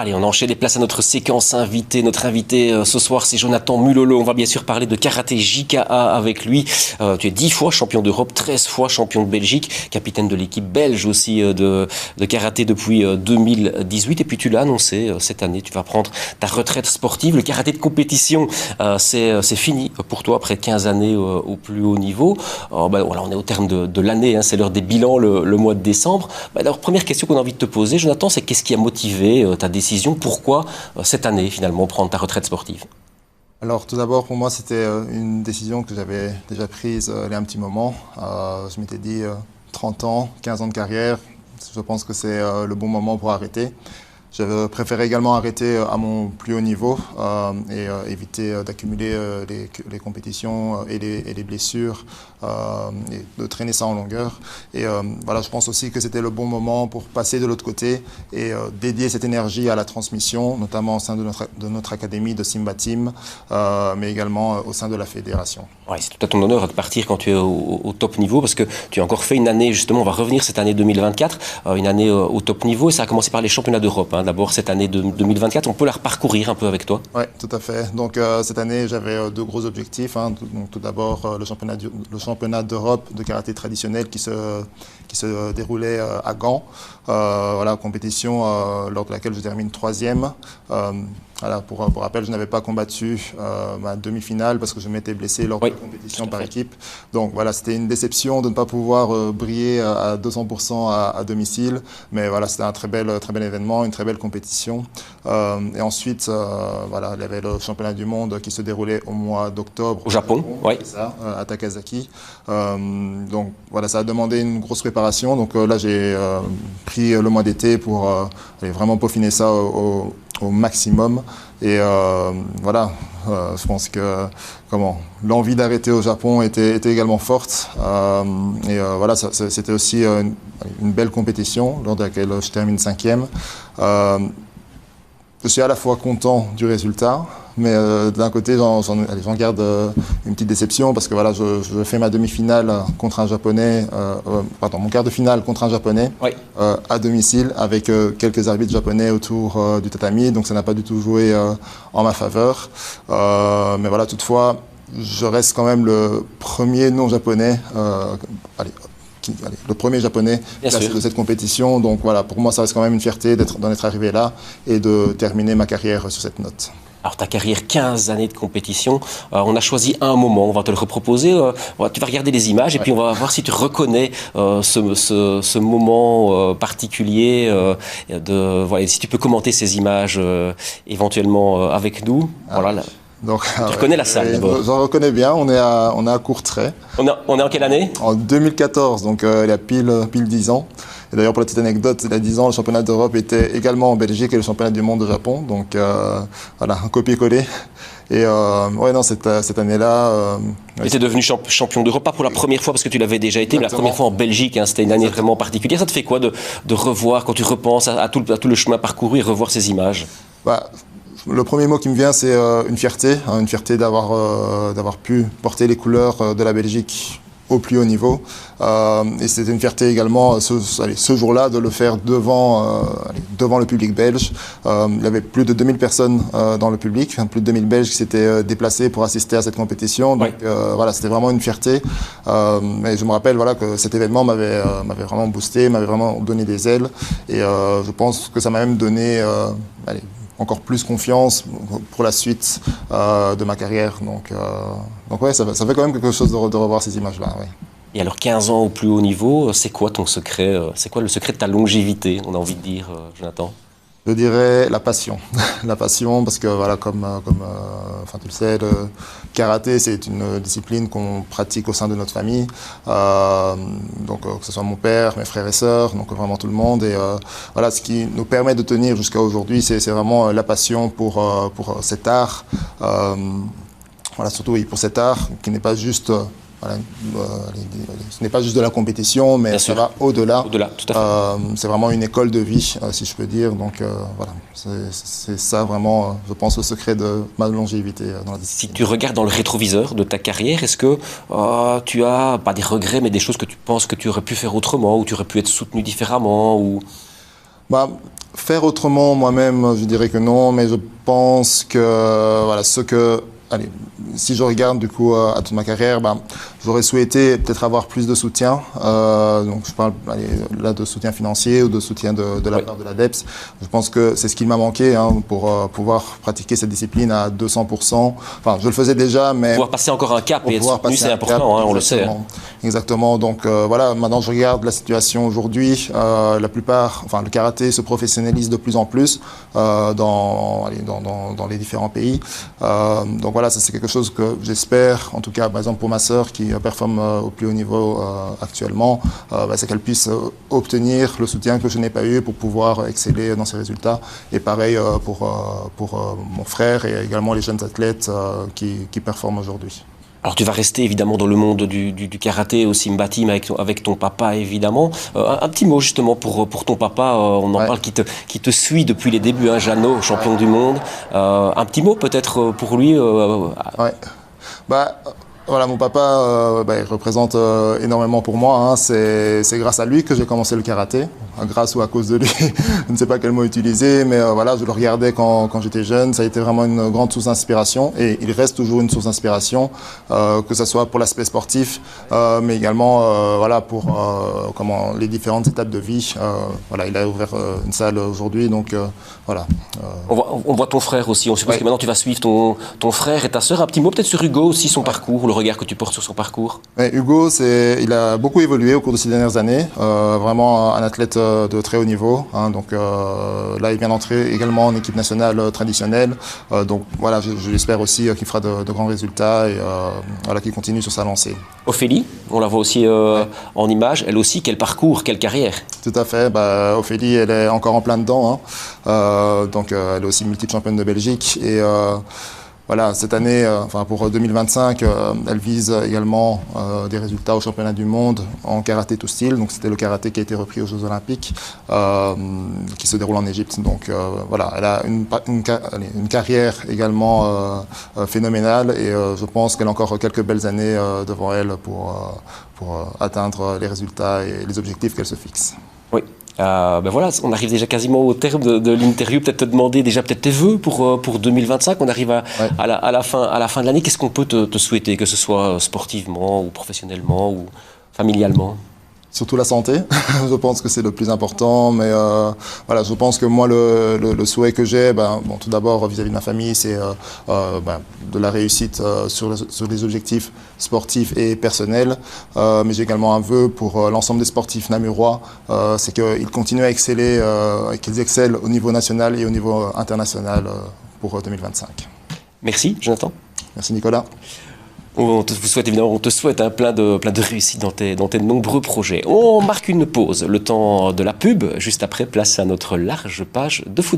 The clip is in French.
Allez, on enchaîne les places à notre séquence invitée. Notre invité ce soir, c'est Jonathan Mulolo. On va bien sûr parler de karaté JKA avec lui. Tu es 10 fois champion d'Europe, 13 fois champion de Belgique, capitaine de l'équipe belge aussi de karaté depuis 2018. Et puis tu l'as annoncé cette année, tu vas prendre ta retraite sportive. Le karaté de compétition, c'est fini pour toi après 15 années au plus haut niveau. Voilà, on est au terme de l'année, hein, c'est l'heure des bilans le mois de décembre. Alors, première question qu'on a envie de te poser, Jonathan, c'est qu'est-ce qui a motivé ta décision? Pourquoi cette année, finalement, prendre ta retraite sportive? Alors, tout d'abord, pour moi, c'était une décision que j'avais déjà prise il y a un petit moment. Je m'étais dit 30 ans, 15 ans de carrière, je pense que c'est le bon moment pour arrêter. J'avais préféré également arrêter à mon plus haut niveau et éviter d'accumuler les compétitions et les blessures et de traîner ça en longueur. Et voilà, je pense aussi que c'était le bon moment pour passer de l'autre côté et dédier cette énergie à la transmission, notamment au sein de notre académie de Simba Team, mais également au sein de la fédération. Ouais, c'est tout à ton honneur de partir quand tu es au top niveau, parce que tu as encore fait une année, justement, on va revenir cette année 2024, une année au top niveau, et ça a commencé par les championnats d'Europe. D'abord, cette année de 2024, on peut la reparcourir un peu avec toi? Oui, tout à fait. Donc, cette année, j'avais deux gros objectifs. Donc, tout d'abord, le championnat d'Europe de karaté traditionnel qui se déroulait à Gand. Voilà, compétition lors de laquelle je termine 3e. Voilà, pour rappel, je n'avais pas combattu ma demi-finale parce que je m'étais blessé lors de la compétition par équipe. Donc voilà, c'était une déception de ne pas pouvoir briller à 200% à domicile. Mais voilà, c'était un très bel événement, une très belle compétition. Et ensuite, voilà, il y avait le championnat du monde qui se déroulait au mois d'octobre. Au Japon, oui. C'est ça, à Takasaki. Donc voilà, ça a demandé une grosse préparation. Donc là, j'ai pris le mois d'été pour vraiment peaufiner ça au maximum. Et voilà, je pense que l'envie d'arrêter au Japon était également forte. Et voilà, c'était aussi une belle compétition lors de laquelle je termine 5e. Je suis à la fois content du résultat, mais d'un côté, j'en garde une petite déception parce que voilà, je fais ma demi-finale contre un Japonais, mon quart de finale contre un Japonais à domicile avec quelques arbitres japonais autour du tatami, donc ça n'a pas du tout joué en ma faveur. Mais voilà, toutefois, je reste quand même le premier non-japonais. Le premier japonais de cette compétition. Donc voilà, pour moi, ça reste quand même une fierté d'en être arrivé là et de terminer ma carrière sur cette note. Alors ta carrière, 15 années de compétition, on a choisi un moment, on va te le reproposer, tu vas regarder les images et puis on va voir si tu reconnais ce moment particulier, voilà, si tu peux commenter ces images éventuellement avec nous. Voilà. Donc, tu reconnais la salle d'abord? J'en reconnais bien, on est à Courtrai. On est en quelle année? En 2014, donc il y a pile 10 ans. Et d'ailleurs, pour la petite anecdote, il y a 10 ans, le championnat d'Europe était également en Belgique et le championnat du monde au Japon. Donc voilà, un copier-coller. Et ouais, non, cette année-là... tu es devenu champion d'Europe, pas pour la première fois parce que tu l'avais déjà été, mais la première fois en Belgique, hein, c'était une année vraiment particulière. Ça te fait quoi de revoir, quand tu repenses à tout le chemin parcouru et revoir ces images? Le premier mot qui me vient, c'est une fierté d'avoir pu porter les couleurs de la Belgique au plus haut niveau. Et c'était une fierté également ce jour-là de le faire devant le public belge. Il y avait plus de 2000 personnes dans le public, plus de 2000 Belges qui s'étaient déplacés pour assister à cette compétition. Donc voilà, c'était vraiment une fierté. Mais je me rappelle que cet événement m'avait vraiment boosté, m'avait vraiment donné des ailes. Et je pense que ça m'a même donné encore plus confiance pour la suite de ma carrière. Donc ouais, ça fait quand même quelque chose de revoir ces images-là. Ouais. Et alors 15 ans au plus haut niveau, c'est quoi ton secret? C'est quoi le secret de ta longévité, on a envie de dire, Jonathan? Je dirais la passion. La passion, parce que voilà, comme tu le sais, le karaté, c'est une discipline qu'on pratique au sein de notre famille. Donc que ce soit mon père, mes frères et sœurs, donc vraiment tout le monde. Et voilà, ce qui nous permet de tenir jusqu'à aujourd'hui, c'est vraiment la passion pour cet art. Voilà, surtout pour cet art qui n'est pas juste... Voilà, ce n'est pas juste de la compétition, mais ça va au-delà. Au-delà, tout à fait. C'est vraiment une école de vie, si je peux dire. Donc voilà, c'est ça vraiment, je pense, le secret de ma longévité dans la discipline. Si tu regardes dans le rétroviseur de ta carrière, est-ce que tu as, pas des regrets, mais des choses que tu penses que tu aurais pu faire autrement, ou tu aurais pu être soutenu différemment ou... Faire autrement, moi-même, je dirais que non, mais je pense que voilà, allez, si je regarde du coup à toute ma carrière, j'aurais souhaité peut-être avoir plus de soutien. Donc je parle là de soutien financier ou de soutien de la part de l'ADEPS. Je pense que c'est ce qui m'a manqué pour pouvoir pratiquer cette discipline à 200%. Enfin, je le faisais déjà, mais pouvoir passer encore un cap et être soutenu, c'est important, on le sait. Exactement. Donc voilà, maintenant je regarde la situation aujourd'hui. La plupart, enfin le karaté se professionnalise de plus en plus dans les différents pays. Donc voilà, ça c'est quelque chose que j'espère, en tout cas par exemple pour ma sœur qui performe au plus haut niveau actuellement, c'est qu'elle puisse obtenir le soutien que je n'ai pas eu pour pouvoir exceller dans ses résultats. Et pareil pour mon frère et également les jeunes athlètes qui performent aujourd'hui. Alors tu vas rester évidemment dans le monde du karaté au Simba Team avec ton papa évidemment. Un petit mot justement pour ton papa, on en parle qui te suit depuis les débuts, hein, Jeannot, champion du monde. Un petit mot peut-être pour lui. Voilà, mon papa, il représente énormément pour moi. Hein. C'est grâce à lui que j'ai commencé le karaté. Grâce ou à cause de lui, je ne sais pas quel mot utiliser, mais voilà, je le regardais quand j'étais jeune. Ça a été vraiment une grande source d'inspiration et il reste toujours une source d'inspiration, que ce soit pour l'aspect sportif, mais également voilà, pour les différentes étapes de vie. Voilà, il a ouvert une salle aujourd'hui, donc voilà. On voit ton frère aussi. On suppose que maintenant tu vas suivre ton frère et ta sœur. Un petit mot peut-être sur Hugo aussi, son parcours, le regard que tu portes sur son parcours. Hugo, il a beaucoup évolué au cours de ces dernières années. Vraiment un athlète de très haut niveau. Hein, donc là, il vient d'entrer également en équipe nationale traditionnelle. Donc voilà, je l'espère aussi qu'il fera de grands résultats et voilà, qu'il continue sur sa lancée. Ophélie, on la voit aussi en image. Elle aussi, quel parcours, quelle carrière. Tout à fait. Ophélie, elle est encore en plein dedans. Hein. Donc elle est aussi multi-championne de Belgique et voilà, cette année, pour 2025, elle vise également des résultats au championnat du monde en karaté tout style. Donc c'était le karaté qui a été repris aux Jeux Olympiques, qui se déroule en Égypte. Donc voilà, elle a une carrière également phénoménale et je pense qu'elle a encore quelques belles années devant elle pour atteindre les résultats et les objectifs qu'elle se fixe. Oui. Voilà, on arrive déjà quasiment au terme de l'interview. Peut-être te demander déjà peut-être tes vœux pour 2025. On arrive à la fin de l'année. Qu'est-ce qu'on peut te souhaiter, que ce soit sportivement ou professionnellement ou familialement? Surtout la santé, je pense que c'est le plus important, mais voilà, je pense que moi le souhait que j'ai, tout d'abord vis-à-vis de ma famille, c'est de la réussite sur les objectifs sportifs et personnels, mais j'ai également un vœu pour l'ensemble des sportifs namurois, c'est qu'ils continuent à exceller, qu'ils excellent au niveau national et au niveau international pour 2025. Merci Jonathan. Merci Nicolas. On te souhaite plein de réussite dans tes nombreux projets. On marque une pause, le temps de la pub. Juste après, place à notre large page de football.